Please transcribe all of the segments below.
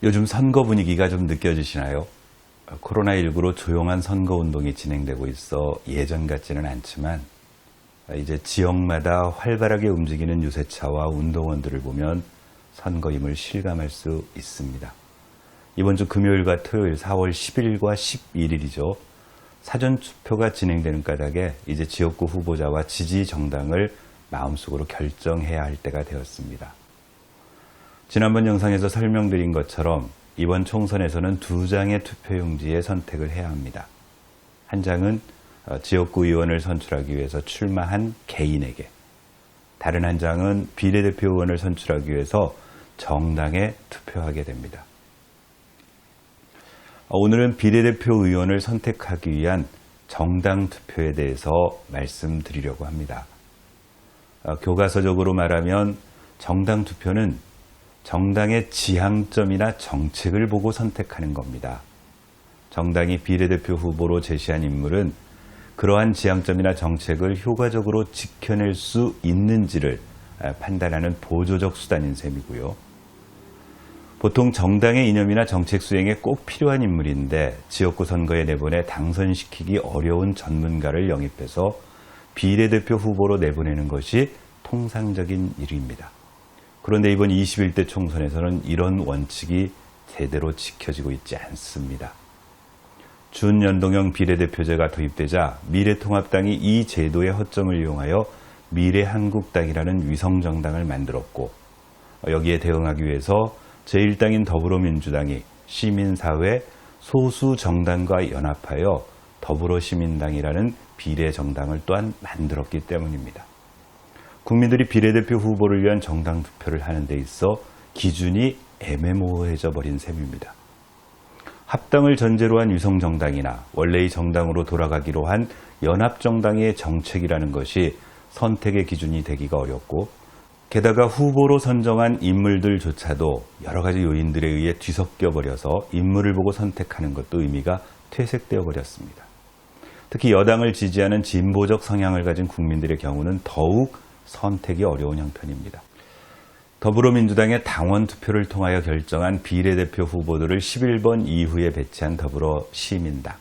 요즘 선거 분위기가 좀 느껴지시나요? 코로나19로 조용한 선거운동이 진행되고 있어 예전 같지는 않지만 이제 지역마다 활발하게 움직이는 유세차와 운동원들을 보면 선거임을 실감할 수 있습니다. 이번 주 금요일과 토요일 4월 10일과 11일이죠. 사전투표가 진행되는 까닭에 이제 지역구 후보자와 지지 정당을 마음속으로 결정해야 할 때가 되었습니다. 지난번 영상에서 설명드린 것처럼 이번 총선에서는 2장의 투표용지에 선택을 해야 합니다. 한 장은 지역구 의원을 선출하기 위해서 출마한 개인에게, 다른 한 장은 비례대표 의원을 선출하기 위해서 정당에 투표하게 됩니다. 오늘은 비례대표 의원을 선택하기 위한 정당 투표에 대해서 말씀드리려고 합니다. 교과서적으로 말하면 정당 투표는 정당의 지향점이나 정책을 보고 선택하는 겁니다. 정당이 비례대표 후보로 제시한 인물은 그러한 지향점이나 정책을 효과적으로 지켜낼 수 있는지를 판단하는 보조적 수단인 셈이고요. 보통 정당의 이념이나 정책 수행에 꼭 필요한 인물인데 지역구 선거에 내보내 당선시키기 어려운 전문가를 영입해서 비례대표 후보로 내보내는 것이 통상적인 일입니다. 그런데 이번 21대 총선에서는 이런 원칙이 제대로 지켜지고 있지 않습니다. 준연동형 비례대표제가 도입되자 미래통합당이 이 제도의 허점을 이용하여 미래한국당이라는 위성정당을 만들었고, 여기에 대응하기 위해서 제1당인 더불어민주당이 시민사회 소수정당과 연합하여 더불어시민당이라는 비례정당을 또한 만들었기 때문입니다. 국민들이 비례대표 후보를 위한 정당 투표를 하는 데 있어 기준이 애매모호해져 버린 셈입니다. 합당을 전제로 한 위성정당이나 원래의 정당으로 돌아가기로 한 연합정당의 정책이라는 것이 선택의 기준이 되기가 어렵고, 게다가 후보로 선정한 인물들조차도 여러 가지 요인들에 의해 뒤섞여 버려서 인물을 보고 선택하는 것도 의미가 퇴색되어 버렸습니다. 특히 여당을 지지하는 진보적 성향을 가진 국민들의 경우는 더욱 선택이 어려운 형편입니다. 더불어민주당의 당원 투표를 통하여 결정한 비례대표 후보들을 11번 이후에 배치한 더불어시민당,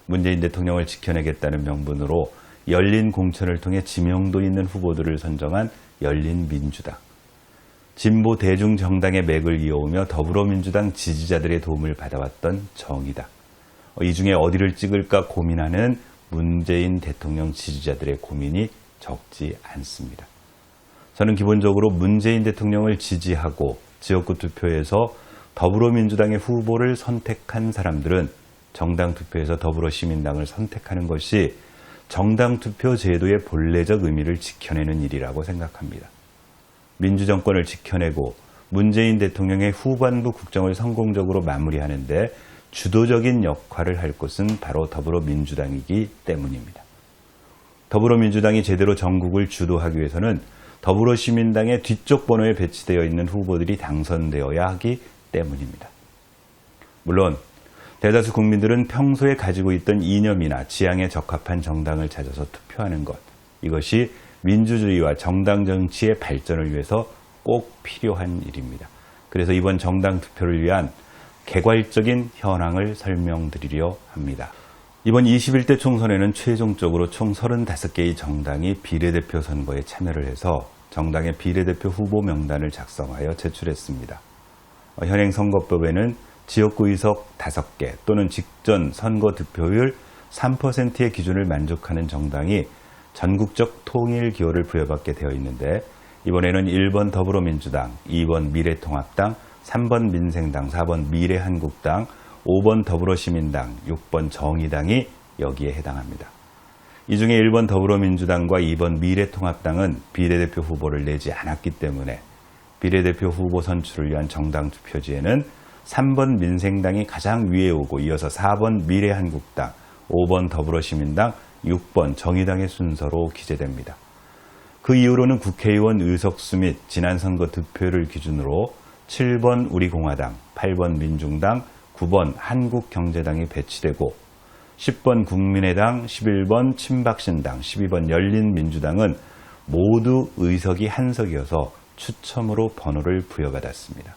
문재인 대통령을 지켜내겠다는 명분으로 열린 공천을 통해 지명도 있는 후보들을 선정한 열린민주당, 진보 대중정당의 맥을 이어오며 더불어민주당 지지자들의 도움을 받아왔던 정의당, 이 중에 어디를 찍을까 고민하는 문재인 대통령 지지자들의 고민이 적지 않습니다. 저는 기본적으로 문재인 대통령을 지지하고 지역구 투표에서 더불어민주당의 후보를 선택한 사람들은 정당 투표에서 더불어시민당을 선택하는 것이 정당 투표 제도의 본래적 의미를 지켜내는 일이라고 생각합니다. 민주정권을 지켜내고 문재인 대통령의 후반부 국정을 성공적으로 마무리하는 데 주도적인 역할을 할 곳은 바로 더불어민주당이기 때문입니다. 더불어민주당이 제대로 전국을 주도하기 위해서는 더불어시민당의 뒤쪽 번호에 배치되어 있는 후보들이 당선되어야 하기 때문입니다. 물론 대다수 국민들은 평소에 가지고 있던 이념이나 지향에 적합한 정당을 찾아서 투표하는 것, 이것이 민주주의와 정당 정치의 발전을 위해서 꼭 필요한 일입니다. 그래서 이번 정당 투표를 위한 개괄적인 현황을 설명드리려 합니다. 이번 21대 총선에는 최종적으로 총 35개의 정당이 비례대표 선거에 참여를 해서 정당의 비례대표 후보 명단을 작성하여 제출했습니다. 현행 선거법에는 지역구 의석 5개 또는 직전 선거 득표율 3%의 기준을 만족하는 정당이 전국적 통일 기호를 부여받게 되어 있는데, 이번에는 1번 더불어민주당, 2번 미래통합당, 3번 민생당, 4번 미래한국당, 5번 더불어시민당, 6번 정의당이 여기에 해당합니다. 이 중에 1번 더불어민주당과 2번 미래통합당은 비례대표 후보를 내지 않았기 때문에 비례대표 후보 선출을 위한 정당 투표지에는 3번 민생당이 가장 위에 오고 이어서 4번 미래한국당, 5번 더불어시민당, 6번 정의당의 순서로 기재됩니다. 그 이후로는 국회의원 의석수 및 지난 선거 득표를 기준으로 7번 우리공화당, 8번 민중당, 9번 한국경제당이 배치되고 10번 국민의당, 11번 친박신당, 12번 열린민주당은 모두 의석이 한 석이어서 추첨으로 번호를 부여받았습니다.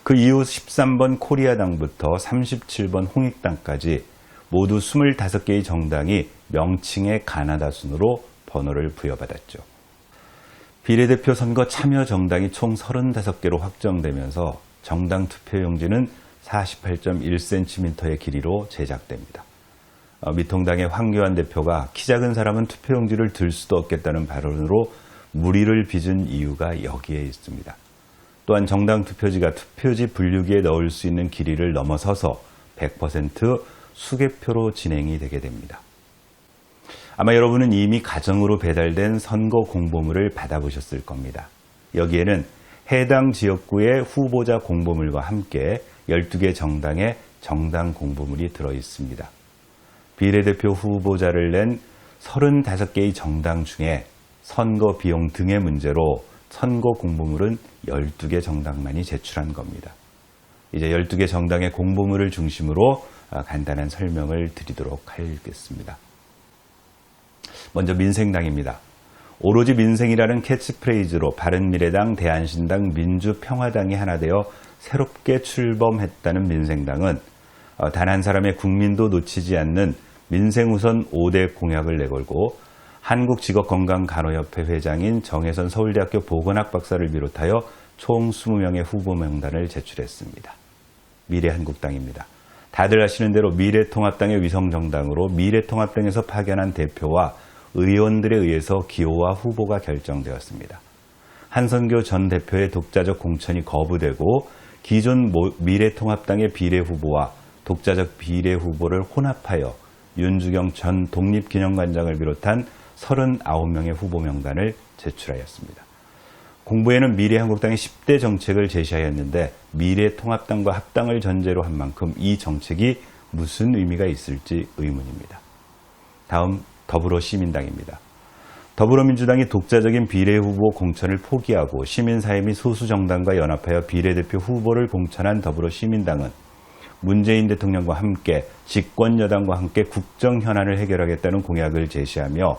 그 이후 13번 코리아당부터 37번 홍익당까지 모두 25개의 정당이 명칭의 가나다 순으로 번호를 부여받았죠. 비례대표 선거 참여 정당이 총 35개로 확정되면서 정당 투표용지는 48.1cm의 길이로 제작됩니다. 미통당의 황교안 대표가 키 작은 사람은 투표용지를 들 수도 없겠다는 발언으로 물의를 빚은 이유가 여기에 있습니다. 또한 정당 투표지가 투표지 분류기에 넣을 수 있는 길이를 넘어서서 100% 수개표로 진행이 되게 됩니다. 아마 여러분은 이미 가정으로 배달된 선거 공보물을 받아보셨을 겁니다. 여기에는 해당 지역구의 후보자 공보물과 함께 12개 정당의 정당 공보물이 들어있습니다. 비례대표 후보자를 낸 35개의 정당 중에 선거 비용 등의 문제로 선거 공보물은 12개 정당만이 제출한 겁니다. 이제 12개 정당의 공보물을 중심으로 간단한 설명을 드리도록 하겠습니다. 먼저 민생당입니다. 오로지 민생이라는 캐치프레이즈로 바른미래당, 대한신당, 민주평화당이 하나 되어 새롭게 출범했다는 민생당은 단 한 사람의 국민도 놓치지 않는 민생우선 5대 공약을 내걸고 한국직업건강간호협회 회장인 정혜선 서울대학교 보건학 박사를 비롯하여 총 20명의 후보 명단을 제출했습니다. 미래한국당입니다. 다들 아시는 대로 미래통합당의 위성정당으로 미래통합당에서 파견한 대표와 의원들에 의해서 기호와 후보가 결정되었습니다. 한선교 전 대표의 독자적 공천이 거부되고 기존 미래통합당의 비례후보와 독자적 비례후보를 혼합하여 윤주경 전 독립기념관장을 비롯한 39명의 후보 명단을 제출하였습니다. 공보에는 미래한국당이 10대 정책을 제시하였는데 미래통합당과 합당을 전제로 한 만큼 이 정책이 무슨 의미가 있을지 의문입니다. 다음 더불어시민당입니다. 더불어민주당이 독자적인 비례후보 공천을 포기하고 시민사회 및 소수정당과 연합하여 비례대표 후보를 공천한 더불어시민당은 문재인 대통령과 함께 집권여당과 함께 국정현안을 해결하겠다는 공약을 제시하며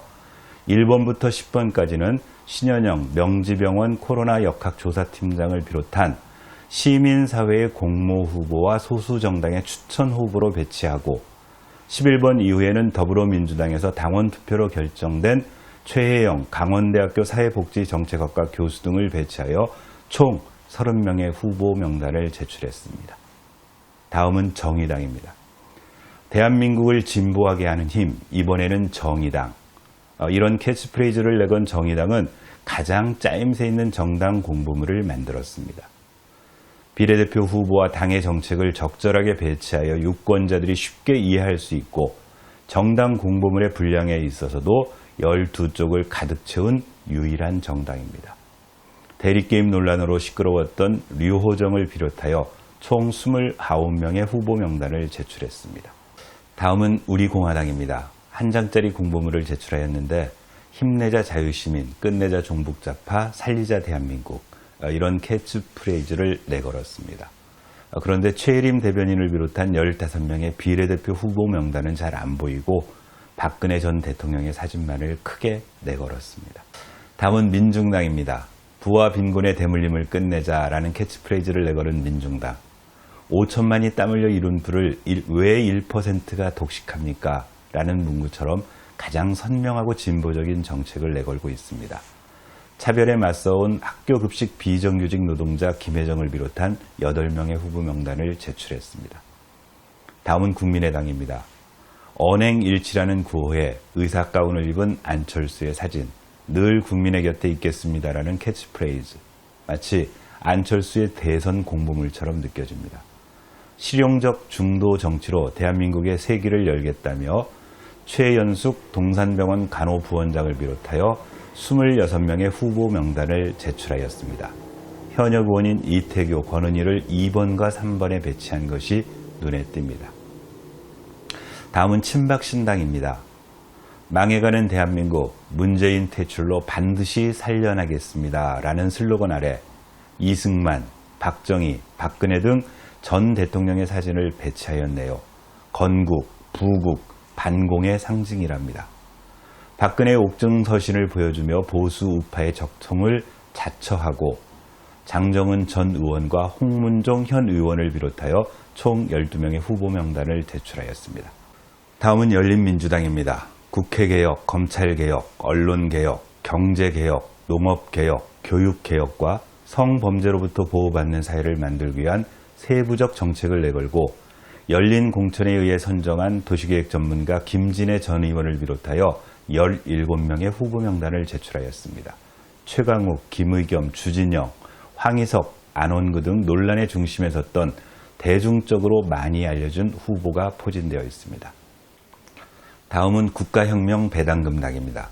1번부터 10번까지는 신현영 명지병원 코로나 역학조사팀장을 비롯한 시민사회의 공모 후보와 소수정당의 추천 후보로 배치하고 11번 이후에는 더불어민주당에서 당원 투표로 결정된 최혜영 강원대학교 사회복지정책학과 교수 등을 배치하여 총 30명의 후보 명단을 제출했습니다. 다음은 정의당입니다. 대한민국을 진보하게 하는 힘, 이번에는 정의당. 이런 캐치프레이즈를 내건 정의당은 가장 짜임새 있는 정당 공보물을 만들었습니다. 비례대표 후보와 당의 정책을 적절하게 배치하여 유권자들이 쉽게 이해할 수 있고 정당 공보물의 분량에 있어서도 12쪽을 가득 채운 유일한 정당입니다. 대리게임 논란으로 시끄러웠던 류호정을 비롯하여 총 29명의 후보 명단을 제출했습니다. 다음은 우리공화당입니다. 한 장짜리 공보물을 제출하였는데 힘내자 자유시민, 끝내자 종북좌파, 살리자 대한민국 이런 캐치프레이즈를 내걸었습니다. 그런데 최혜림 대변인을 비롯한 15명의 비례대표 후보 명단은 잘 안 보이고 박근혜 전 대통령의 사진만을 크게 내걸었습니다. 다음은 민중당입니다. 부와 빈곤의 대물림을 끝내자라는 캐치프레이즈를 내걸은 민중당. 5천만이 땀 흘려 이룬 부를 왜 1%가 독식합니까? 라는 문구처럼 가장 선명하고 진보적인 정책을 내걸고 있습니다. 차별에 맞서온 학교급식 비정규직 노동자 김혜정을 비롯한 8명의 후보 명단을 제출했습니다. 다음은 국민의당입니다. 언행일치라는 구호에 의사가운을 입은 안철수의 사진, 늘 국민의 곁에 있겠습니다라는 캐치프레이즈, 마치 안철수의 대선 공보물처럼 느껴집니다. 실용적 중도 정치로 대한민국의 세기를 열겠다며 최연숙 동산병원 간호부원장을 비롯하여 26명의 후보 명단을 제출하였습니다. 현역 의원인 이태교, 권은희를 2번과 3번에 배치한 것이 눈에 띕니다. 다음은 친박신당입니다. 망해가는 대한민국, 문재인 퇴출로 반드시 살려나겠습니다. 라는 슬로건 아래 이승만, 박정희, 박근혜 등 전 대통령의 사진을 배치하였네요. 건국, 부국, 반공의 상징이랍니다. 박근혜의 옥중서신을 보여주며 보수 우파의 적통을 자처하고 장정은 전 의원과 홍문종 현 의원을 비롯하여 총 12명의 후보 명단을 제출하였습니다. 다음은 열린민주당입니다. 국회개혁, 검찰개혁, 언론개혁, 경제개혁, 농업개혁, 교육개혁과 성범죄로부터 보호받는 사회를 만들기 위한 세부적 정책을 내걸고 열린 공천에 의해 선정한 도시계획 전문가 김진애 전 의원을 비롯하여 17명의 후보 명단을 제출하였습니다. 최강욱, 김의겸, 주진영, 황희석, 안원구 등 논란의 중심에 섰던 대중적으로 많이 알려진 후보가 포진되어 있습니다. 다음은 국가혁명 배당금당입니다.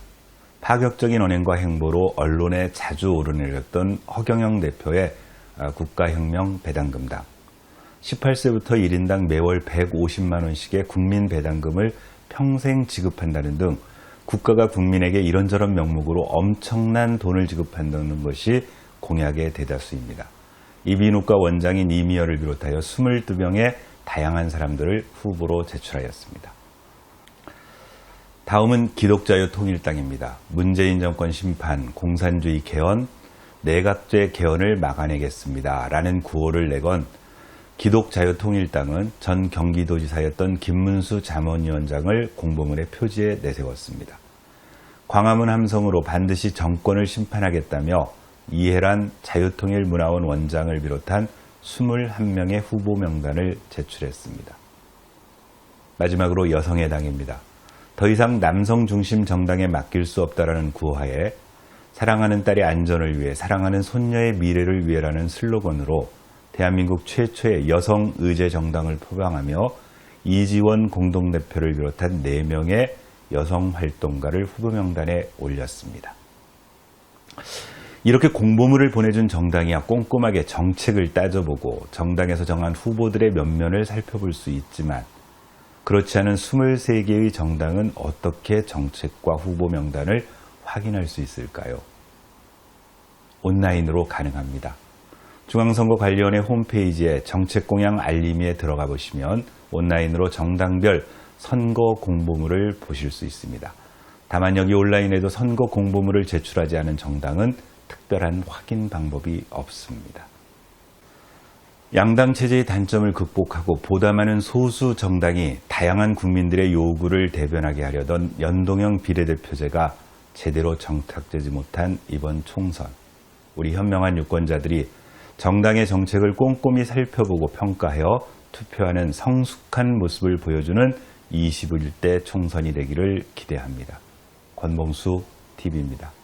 파격적인 언행과 행보로 언론에 자주 오르내렸던 허경영 대표의 국가혁명 배당금당. 18세부터 1인당 매월 150만 원씩의 국민 배당금을 평생 지급한다는 등 국가가 국민에게 이런저런 명목으로 엄청난 돈을 지급한다는 것이 공약의 대다수입니다. 이비인후과 원장인 이미열을 비롯하여 22명의 다양한 사람들을 후보로 제출하였습니다. 다음은 기독자유통일당입니다. 문재인 정권 심판, 공산주의 개헌, 내각제 개헌을 막아내겠습니다. 라는 구호를 내건 기독자유통일당은 전 경기도지사였던 김문수 잠원위원장을 공보문의 표지에 내세웠습니다. 광화문 함성으로 반드시 정권을 심판하겠다며 이해란 자유통일문화원 원장을 비롯한 21명의 후보 명단을 제출했습니다. 마지막으로 여성의 당입니다. 더 이상 남성 중심 정당에 맡길 수 없다라는 구호하에 사랑하는 딸의 안전을 위해, 사랑하는 손녀의 미래를 위해라는 슬로건으로 대한민국 최초의 여성 의제 정당을 표방하며 이지원 공동대표를 비롯한 4명의 여성 활동가를 후보 명단에 올렸습니다. 이렇게 공보물을 보내준 정당이야 꼼꼼하게 정책을 따져보고 정당에서 정한 후보들의 면면을 살펴볼 수 있지만 그렇지 않은 23개의 정당은 어떻게 정책과 후보 명단을 확인할 수 있을까요? 온라인으로 가능합니다. 중앙선거관리위원회 홈페이지에 정책공약 알림이에 들어가 보시면 온라인으로 정당별 선거 공보물을 보실 수 있습니다. 다만 여기 온라인에도 선거 공보물을 제출하지 않은 정당은 특별한 확인 방법이 없습니다. 양당 체제의 단점을 극복하고 보다 많은 소수 정당이 다양한 국민들의 요구를 대변하게 하려던 연동형 비례대표제가 제대로 정착되지 못한 이번 총선. 우리 현명한 유권자들이 정당의 정책을 꼼꼼히 살펴보고 평가하여 투표하는 성숙한 모습을 보여주는 21대 총선이 되기를 기대합니다. 권봉수 TV입니다.